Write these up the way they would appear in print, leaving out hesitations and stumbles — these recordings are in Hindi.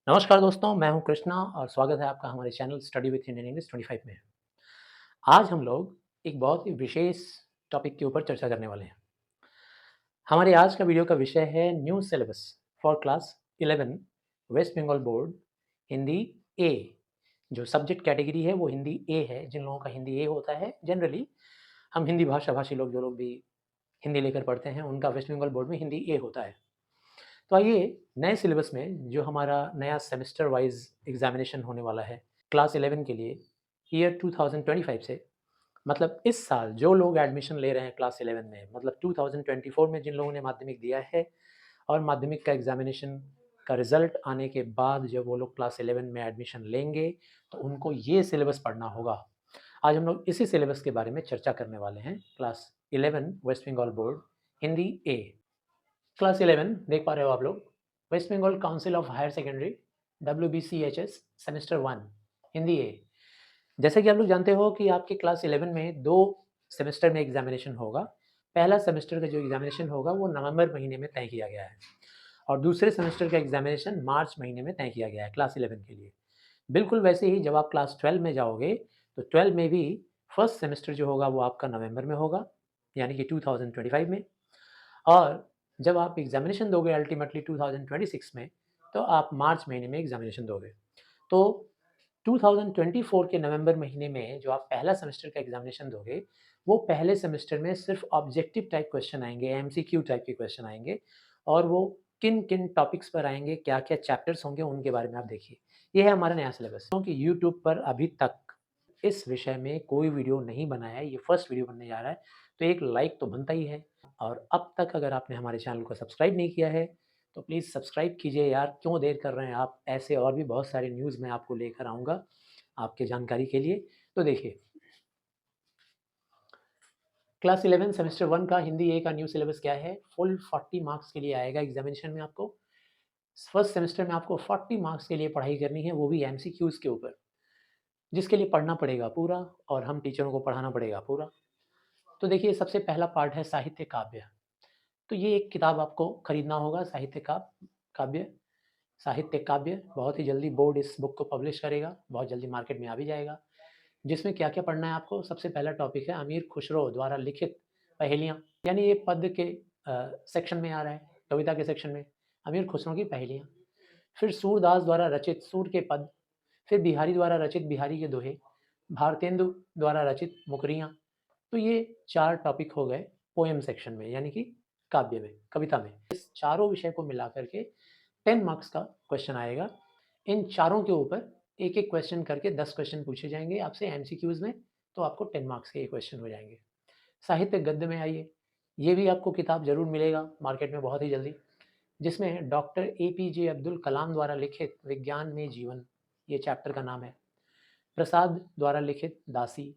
नमस्कार दोस्तों, मैं हूं कृष्णा और स्वागत है आपका हमारे channel study with Indian English 25 में। आज हम लोग एक बहुत ही विशेष टॉपिक के ऊपर चर्चा करने वाले हैं। हमारे आज का वीडियो का विषय है new syllabus for class 11 West Bengal board Hindi A. जो सब्जेक्ट कैटेगरी है वो हिंदी ए है। जिन लोगों का हिंदी ए होता है, जनरली हम हिंदी भाषी लोग जो लोग भी हिंदी लेकर पढ़ते हैं, उनका वेस्ट बंगाल बोर्ड में हिंदी ए होता है। तो आइए, नए सिलेबस में जो हमारा नया सेमेस्टर वाइज एग्जामिनेशन होने वाला है क्लास 11 के लिए, ईयर 2025 से, मतलब इस साल जो लोग एडमिशन ले रहे हैं क्लास 11 में, मतलब 2024 में जिन लोगों ने माध्यमिक दिया है और माध्यमिक का एग्जामिनेशन का रिजल्ट आने के बाद जब वो लोग क्लास 11 में एडमिशन लेंगे तो उनको ये सिलेबस पढ़ना होगा। आज हम लोग इसी सिलेबस के बारे में चर्चा करने वाले हैं। Class 11 West Bengal board Hindi A. Class 11 देख पा रहे हो आप लोग, West Bengal council of higher secondary WBCHS semester 1 Hindi A. जैसे कि आप लोग जानते हो कि आपके क्लास 11 में दो सेमेस्टर में एग्जामिनेशन होगा। पहला सेमेस्टर का जो एग्जामिनेशन होगा वो नवंबर महीने में तय किया गया है और दूसरे सेमेस्टर का एग्जामिनेशन मार्च महीने में तय किया गया है क्लास 11 के लिए। बिल्कुल वैसे ही जब आप क्लास 12 में जाओगे तो 12 में भी फर्स्ट सेमेस्टर जो होगा वो आपका नवंबर में होगा, यानी कि 2025 में। और जब आप एग्जामिनेशन दोगे अल्टीमेटली 2026 में, तो आप मार्च महीने में एग्जामिनेशन दोगे। तो 2024 के नवंबर महीने में जो आप पहला सेमेस्टर का एग्जामिनेशन दोगे, वो पहले सेमेस्टर में सिर्फ ऑब्जेक्टिव टाइप क्वेश्चन आएंगे, MCQ टाइप के क्वेश्चन आएंगे और वो किन किन टॉपिक्स पर आएंगे, क्या क्या चैप्टर्स होंगे, उनके बारे में आप देखिए। ये है हमारा नया सिलेबस। क्योंकि यूट्यूब पर अभी तक इस विषय में कोई वीडियो नहीं बना है, ये फर्स्ट वीडियो बनने जा रहा है, तो एक लाइक तो बनता ही है। और अब तक अगर आपने हमारे चैनल को सब्सक्राइब नहीं किया है तो प्लीज़ सब्सक्राइब कीजिए यार, क्यों देर कर रहे हैं आप? ऐसे और भी बहुत सारे न्यूज़ मैं आपको लेकर आऊँगा आपके जानकारी के लिए। तो देखिए, क्लास 11 सेमेस्टर 1 का हिंदी ए का न्यू सिलेबस क्या है? फुल 40 मार्क्स के लिए आएगा एग्जामिनेशन में आपको। फर्स्ट सेमेस्टर में आपको 40 मार्क्स के लिए पढ़ाई करनी है, वो भी MCQs के ऊपर, जिसके लिए पढ़ना पड़ेगा पूरा और हम टीचरों को पढ़ाना पड़ेगा पूरा। तो देखिए, सबसे पहला पार्ट है साहित्य काव्य। तो ये एक किताब आपको खरीदना होगा, काव्य साहित्य काव्य। बहुत ही जल्दी बोर्ड इस बुक को पब्लिश करेगा, बहुत जल्दी मार्केट में आ भी जाएगा। जिसमें क्या-क्या पढ़ना है आपको? सबसे पहला टॉपिक है अमीर खुसरो द्वारा लिखित पहेलियाँ, यानी ये पद्य के सेक्शन में आ रहा है, कविता के सेक्शन में, अमीर खुसरो की पहेलियाँ। फिर सूरदास द्वारा रचित सूर के पद, फिर बिहारी द्वारा रचित बिहारी के दोहे, भारतेंदु द्वारा रचित मुकरियाँ। तो ये 4 टॉपिक हो गए पोएम सेक्शन में, यानी कि काव्य में, कविता में। इस चारों विषय को मिला करके 10 मार्क्स का क्वेश्चन आएगा। इन चारों के ऊपर एक-एक क्वेश्चन करके 10 क्वेश्चन पूछे जाएँगे आपसे MCQs में, तो आपको 10 मार्क्स के ये क्वेश्चन हो जाएँगे। साहित्य गद्य में आइए, ये भी आपको किताब ज़रूर मिलेगा मार्केट में बहुत ही जल्दी, जिसमें डॉक्टर APJ अब्दुल कलाम द्वारा लिखित विज्ञान में जीवन, ये चैप्टर का नाम है। प्रसाद द्वारा लिखित दासी,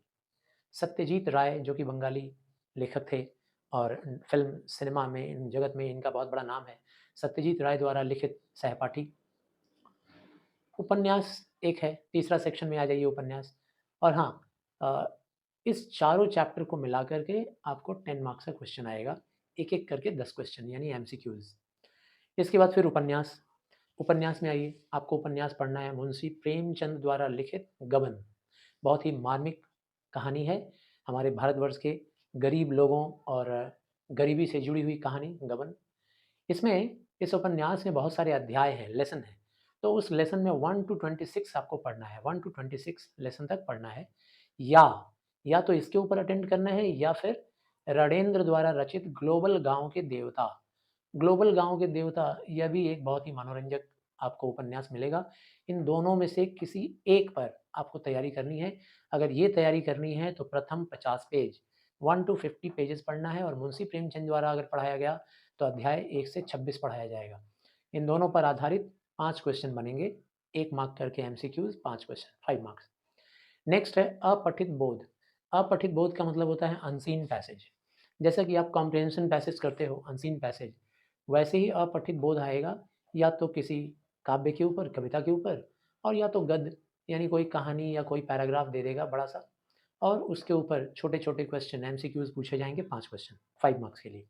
सत्यजीत राय जो कि बंगाली लेखक थे और फ़िल्म, सिनेमा में, इन जगत में इनका बहुत बड़ा नाम है। सत्यजीत राय द्वारा लिखित सहपाठी। उपन्यास एक है, तीसरा सेक्शन में आ जाइए उपन्यास। और हाँ, इस चारों चैप्टर को मिला कर के आपको 10 मार्क्स का क्वेश्चन आएगा, एक-एक करके 10 क्वेश्चन यानी MCQs। इसके बाद फिर उपन्यास। उपन्यास में आइए, आपको उपन्यास पढ़ना है मुंशी प्रेमचंद द्वारा लिखित गबन। बहुत ही मार्मिक कहानी है, हमारे भारतवर्ष के गरीब लोगों और गरीबी से जुड़ी हुई कहानी गबन। इसमें, इस उपन्यास में बहुत सारे अध्याय हैं, लेसन हैं। तो उस लेसन में 1 टू 26 आपको पढ़ना है, 1 टू 26 लेसन तक पढ़ना है। या या तो इसके ऊपर अटेंड करना है या फिर रणेंद्र द्वारा रचित ग्लोबल गाँव के देवता। ग्लोबल गाँव के देवता, यह भी एक बहुत ही मनोरंजक आपको उपन्यास मिलेगा। इन दोनों में से किसी एक पर आपको तैयारी करनी है। अगर ये तैयारी करनी है तो प्रथम 50 पेज, 1 टू 50 पेजेज़ पढ़ना है और मुंशी प्रेमचंद द्वारा अगर पढ़ाया गया तो अध्याय 1 से 26 पढ़ाया जाएगा। इन दोनों पर आधारित 5 क्वेश्चन बनेंगे, 1 मार्क करके MCQs, 5 क्वेश्चन, 5 मार्क्स। नेक्स्ट है अपठित बोध। अपठित बोध का मतलब होता है अनसीन पैसेज। जैसा कि आप कॉम्प्रिहेंशन पैसेज करते हो, अनसीन पैसेज, वैसे ही अपठित बोध आएगा, या तो किसी काव्य के ऊपर, कविता के ऊपर, और या तो गद्य, यानी कोई कहानी या कोई पैराग्राफ दे देगा बड़ा सा और उसके ऊपर छोटे-छोटे क्वेश्चन MCQs पूछे जाएँगे, 5 क्वेश्चन, 5 मार्क्स के लिए।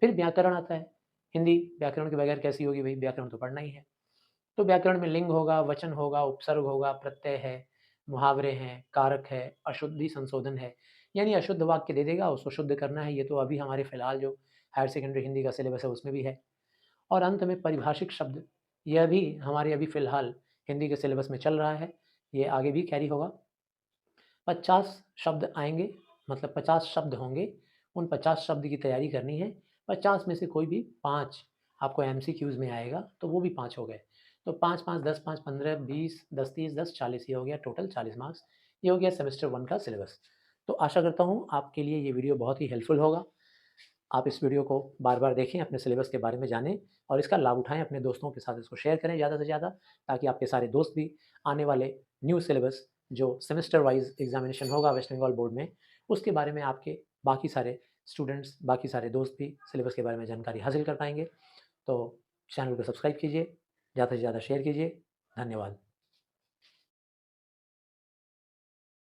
फिर व्याकरण आता है। हिंदी व्याकरण के बगैर कैसी होगी भई, व्याकरण तो पढ़ना ही है। तो व्याकरण में लिंग होगा, वचन होगा, उपसर्ग होगा, प्रत्यय है, मुहावरे हैं, कारक है, अशुद्धि संशोधन है। यानी अशुद्ध वाक्य दे देगा, उसको शुद्ध करना है। ये तो अभी हमारे फ़िलहाल जो हायर सेकेंडरी हिंदी का सिलेबस है उसमें भी है। और अंत में पारिभाषिक शब्द, यह भी हमारे अभी फ़िलहाल हिंदी के सिलेबस में चल रहा है, ये आगे भी कैरी होगा। 50 शब्द आएँगे, मतलब 50 शब्द होंगे, उन 50 शब्द की तैयारी करनी है। 50 में से कोई भी 5 आपको एमसीक्यूज़ में आएगा, तो वो भी 5 हो गए। तो 5, 5, 10, 5, 15, 20, 10, 30, 10, 40, ये हो गया टोटल 40 मार्क्स। ये हो गया सेमेस्टर 1 का सिलेबस। तो आशा करता हूँ आपके लिए ये वीडियो बहुत ही हेल्पफुल होगा। आप इस वीडियो को बार-बार देखें, अपने सिलेबस के बारे में जानें और इसका लाभ उठाएँ, अपने दोस्तों के साथ इसको शेयर करें ज़्यादा से ज़्यादा, ताकि आपके सारे दोस्त भी आने वाले न्यू सिलेबस जो सेमेस्टर वाइज़ एग्ज़ामिनेशन होगा वेस्ट बंगाल बोर्ड में, उसके बारे में आपके बाकी सारे स्टूडेंट्स, बाकी सारे दोस्त भी सिलेबस के बारे में जानकारी हासिल कर पाएँगे। तो चैनल को सब्सक्राइब कीजिए, ज़्यादा से ज़्यादा शेयर कीजिए। धन्यवाद।